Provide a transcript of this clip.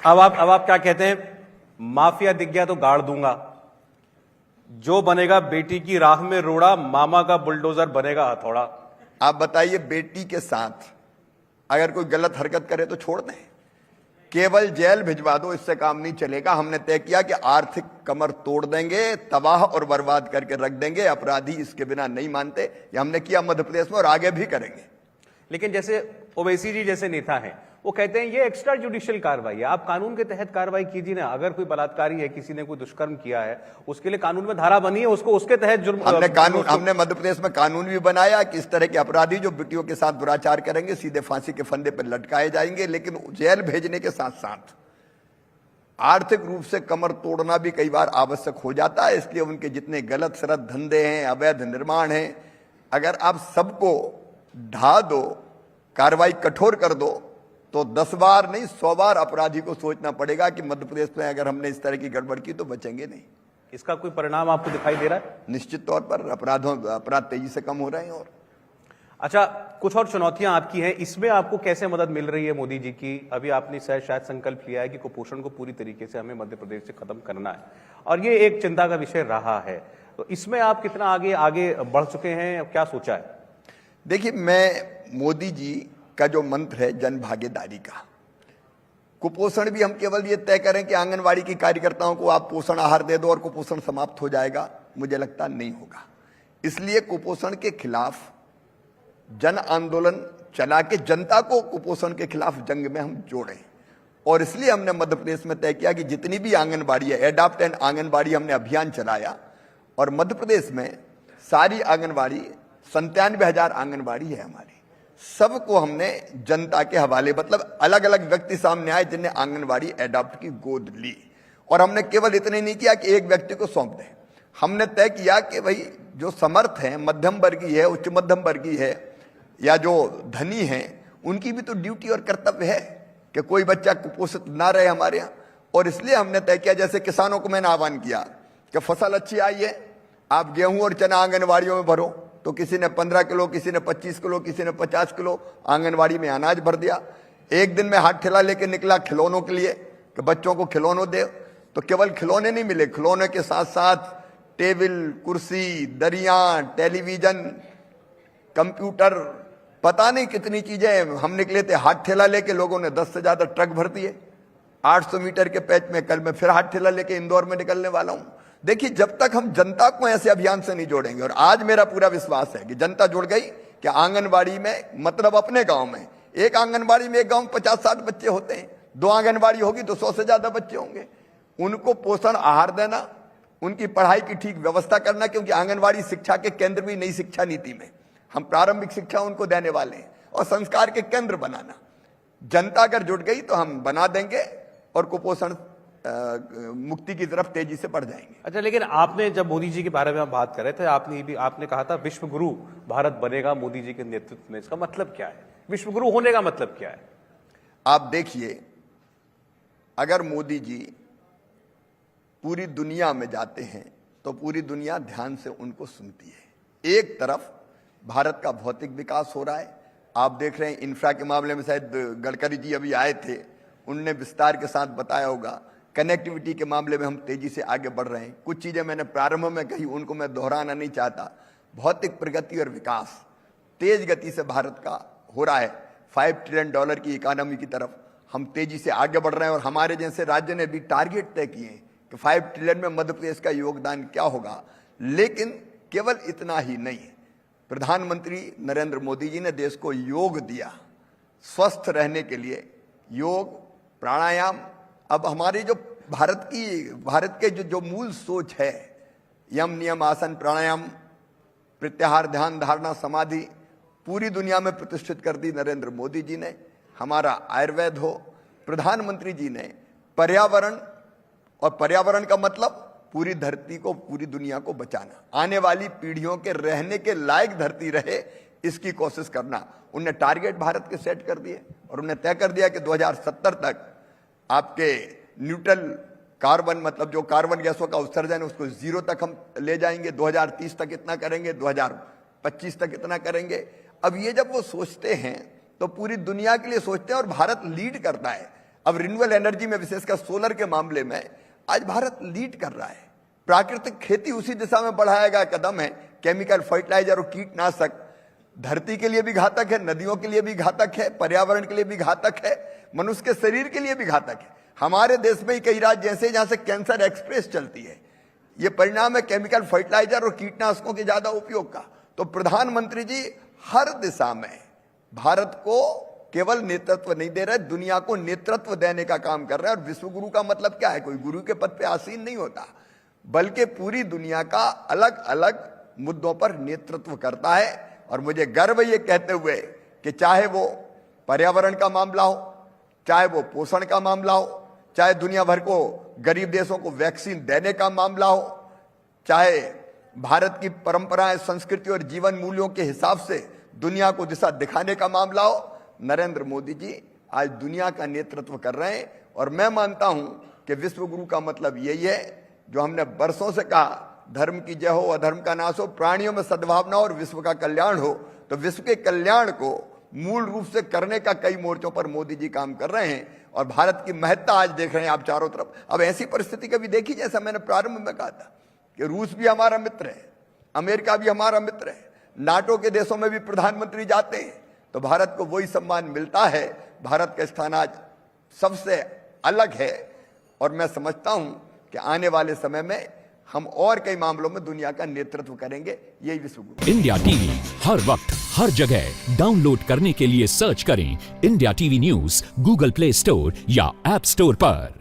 अब आप क्या कहते हैं? माफिया दिख गया तो गाड़ दूंगा, जो बनेगा बेटी की राह में रोड़ा, मामा का बुलडोजर बनेगा हथौड़ा। आप बताइए, बेटी के साथ अगर कोई गलत हरकत करे तो छोड़ दें? केवल जेल भिजवा दो, इससे काम नहीं चलेगा। हमने तय किया कि आर्थिक कमर तोड़ देंगे, तबाह और बर्बाद करके रख देंगे। अपराधी इसके बिना नहीं मानते। ये हमने किया मध्य प्रदेश में और आगे भी करेंगे। लेकिन जैसे ओवैसी जी जैसे नेता हैं, वो कहते हैं ये एक्स्ट्रा जुडिशियल कार्रवाई है, आप कानून के तहत कार्रवाई कीजिए ना। अगर कोई बलात्कारी है, किसी ने कोई दुष्कर्म किया है, उसके लिए कानून में धारा बनी है, उसको उसके तहत जुर्म। हमने मध्य प्रदेश में कानून भी बनाया कि इस तरह के अपराधी जो बेटियों के साथ दुराचार करेंगे सीधे फांसी के फंदे पर लटकाए जाएंगे। लेकिन जेल भेजने के साथ साथ आर्थिक रूप से कमर तोड़ना भी कई बार आवश्यक हो जाता है। इसलिए उनके जितने गलत सरत धंधे हैं, अवैध निर्माण हैं, अगर आप सबको ढा दो, कार्रवाई कठोर कर दो, तो 10 बार नहीं 100 बार अपराधी को सोचना पड़ेगा कि मध्य प्रदेश में अगर हमने इस तरह की गड़बड़ की तो बचेंगे नहीं। इसका कोई परिणाम आपको दिखाई दे रहा है? निश्चित तौर पर अपराध तेजी से कम हो रहे हैं। और अच्छा, कुछ और चुनौतियां आपकी हैं, इसमें आपको कैसे मदद मिल रही है मोदी जी की? अभी आपने शायद संकल्प लिया है कि कुपोषण को पूरी तरीके से हमें मध्य प्रदेश से खत्म करना है, और ये एक चिंता का विषय रहा है। तो इसमें आप कितना आगे बढ़ चुके हैं, क्या सोचा है? देखिए, मैं मोदी जी का जो मंत्र है जन भागीदारी का, कुपोषण भी हम केवल ये तय करें कि आंगनवाड़ी की कार्यकर्ताओं को आप पोषण आहार दे दो और कुपोषण समाप्त हो जाएगा, मुझे लगता नहीं होगा। इसलिए कुपोषण के खिलाफ जन आंदोलन चला के जनता को कुपोषण के खिलाफ जंग में हम जोड़ें। और इसलिए हमने मध्य प्रदेश में तय किया कि जितनी भी आंगनबाड़ी है, एडॉप्ट एंड आंगनबाड़ी हमने अभियान चलाया, और मध्य प्रदेश में सारी आंगनबाड़ी 97,000 आंगनबाड़ी है हमारी, सबको हमने जनता के हवाले, मतलब अलग अलग व्यक्ति सामने आए जिन्हें आंगनबाड़ी एडॉप्ट की गोद ली। और हमने केवल इतने नहीं किया कि एक व्यक्ति को सौंप दें, हमने तय किया कि भाई जो समर्थ है, मध्यम वर्गीय है, उच्च मध्यम वर्गीय है, या जो धनी है, उनकी भी तो ड्यूटी और कर्तव्य है कि कोई बच्चा कुपोषित ना रहे हमारे यहाँ। और इसलिए हमने तय किया, जैसे किसानों को मैंने आह्वान किया कि फसल अच्छी आई है, आप गेहूं और चना आंगनबाड़ियों में भरो, तो किसी ने 15 किलो, किसी ने 25 किलो, किसी ने 50 किलो आंगनबाड़ी में अनाज भर दिया। एक दिन में हाथ ठेला लेके निकला खिलौनों के लिए कि बच्चों को खिलौनों दे, तो केवल खिलौने नहीं मिले, खिलौने के साथ साथ टेबल, कुर्सी, दरियां, टेलीविजन, कंप्यूटर, पता नहीं कितनी चीजें। हम निकले थे हाथ ठेला लेके, लोगों ने 10 से ज्यादा ट्रक भर दिए 800 मीटर के पैच में। कल मैं फिर हाथ ठेला लेके इंदौर में निकलने वाला हूं। देखिए, जब तक हम जनता को ऐसे अभियान से नहीं जोड़ेंगे, और आज मेरा पूरा विश्वास है कि जनता जुड़ गई कि आंगनबाड़ी में, मतलब अपने गांव में, एक आंगनबाड़ी में एक गांव में 50-60 बच्चे होते हैं, 2 आंगनबाड़ी होगी तो 100 से ज्यादा बच्चे होंगे। उनको पोषण आहार देना, उनकी पढ़ाई की ठीक व्यवस्था करना, क्योंकि आंगनबाड़ी शिक्षा के केंद्र भी नई शिक्षा नीति में हम प्रारंभिक शिक्षा उनको देने वाले हैं, और संस्कार के केंद्र बनाना। जनता अगर जुट गई तो हम बना देंगे और कुपोषण मुक्ति की तरफ तेजी से बढ़ जाएंगे। अच्छा, लेकिन आपने जब मोदी जी के बारे में बात कर रहे थे, आपने कहा था विश्व गुरु भारत बनेगा मोदी जी के नेतृत्व में। इसका मतलब क्या है? विश्व गुरु होने का मतलब क्या है? आप देखिए, अगर मोदी जी पूरी दुनिया में जाते हैं तो पूरी दुनिया ध्यान से उनको सुनती है। एक तरफ भारत का भौतिक विकास हो रहा है, आप देख रहे हैं इंफ्रा के मामले में, शायद गडकरी जी अभी आए थे, उनने विस्तार के साथ बताया होगा। कनेक्टिविटी के मामले में हम तेजी से आगे बढ़ रहे हैं। कुछ चीजें मैंने प्रारंभ में कही, उनको मैं दोहराना नहीं चाहता। भौतिक प्रगति और विकास तेज गति से भारत का हो रहा है। $5 ट्रिलियन की इकोनॉमी की तरफ हम तेजी से आगे बढ़ रहे हैं। और हमारे जैसे राज्य ने भी टारगेट तय किए हैं कि 5 ट्रिलियन में मध्य प्रदेश का योगदान क्या होगा। लेकिन केवल इतना ही नहीं, प्रधानमंत्री नरेंद्र मोदी जी ने देश को योग दिया स्वस्थ रहने के लिए। योग, प्राणायाम, अब हमारी जो भारत के जो मूल सोच है, यम नियम आसन प्राणायाम प्रत्याहार ध्यान धारणा समाधि, पूरी दुनिया में प्रतिष्ठित कर दी नरेंद्र मोदी जी ने। हमारा आयुर्वेद हो, प्रधानमंत्री जी ने पर्यावरण, और पर्यावरण का मतलब पूरी धरती को, पूरी दुनिया को बचाना, आने वाली पीढ़ियों के रहने के लायक धरती रहे, इसकी कोशिश करना। उनने टारगेट भारत के सेट कर दिए और उन्हें तय कर दिया कि 2070 तक आपके न्यूट्रल कार्बन, मतलब जो कार्बन गैसों का उत्सर्जन है उसको 0 तक हम ले जाएंगे, 2030 तक इतना करेंगे, 2025 तक इतना करेंगे। अब ये जब वो सोचते हैं तो पूरी दुनिया के लिए सोचते हैं और भारत लीड करता है। अब रिन्यूएबल एनर्जी में विशेषकर सोलर के मामले में आज भारत लीड कर रहा है। प्राकृतिक खेती उसी दिशा में बढ़ाया गया कदम है। केमिकल फर्टिलाइजर और कीटनाशक धरती के लिए भी घातक है, नदियों के लिए भी घातक है, पर्यावरण के लिए भी घातक है, मनुष्य के शरीर के लिए भी घातक है। हमारे देश में ही कई राज्य ऐसे जहां से कैंसर एक्सप्रेस चलती है, ये परिणाम है केमिकल फर्टिलाइजर और कीटनाशकों के ज्यादा उपयोग का। तो प्रधानमंत्री जी हर दिशा में भारत को केवल नेतृत्व नहीं दे रहे, दुनिया को नेतृत्व देने का काम कर रहे हैं। और विश्व गुरु का मतलब क्या है? कोई गुरु के पद पे आसीन नहीं होता, बल्कि पूरी दुनिया का अलग अलग मुद्दों पर नेतृत्व करता है। और मुझे गर्व ये कहते हुए कि चाहे वो पर्यावरण का मामला हो, चाहे वो पोषण का मामला हो, चाहे दुनिया भर को गरीब देशों को वैक्सीन देने का मामला हो, चाहे भारत की परंपराएं, संस्कृति और जीवन मूल्यों के हिसाब से दुनिया को दिशा दिखाने का मामला हो, नरेंद्र मोदी जी आज दुनिया का नेतृत्व कर रहे हैं। और मैं मानता हूं कि विश्व गुरु का मतलब यही है जो हमने वर्षों से कहा, धर्म की जय हो, अधर्म का नाश हो, प्राणियों में सद्भावना और विश्व का कल्याण हो। तो विश्व के कल्याण को मूल रूप से करने का कई मोर्चों पर मोदी जी काम कर रहे हैं। और भारत की महत्ता आज देख रहे हैं आप चारों तरफ। अब ऐसी परिस्थिति कभी देखी, जैसा मैंने प्रारंभ में कहा था कि रूस भी हमारा मित्र है, अमेरिका भी हमारा मित्र है, नाटो के देशों में भी प्रधानमंत्री जाते हैं, तो भारत को वही सम्मान मिलता है। भारत का स्थान आज सबसे अलग है। और मैं समझता हूं कि आने वाले समय में हम और कई मामलों में दुनिया का नेतृत्व करेंगे। यही विश्व गुरु। इंडिया टीवी हर वक्त हर जगह डाउनलोड करने के लिए सर्च करें India TV news Google play store या ऐप स्टोर पर।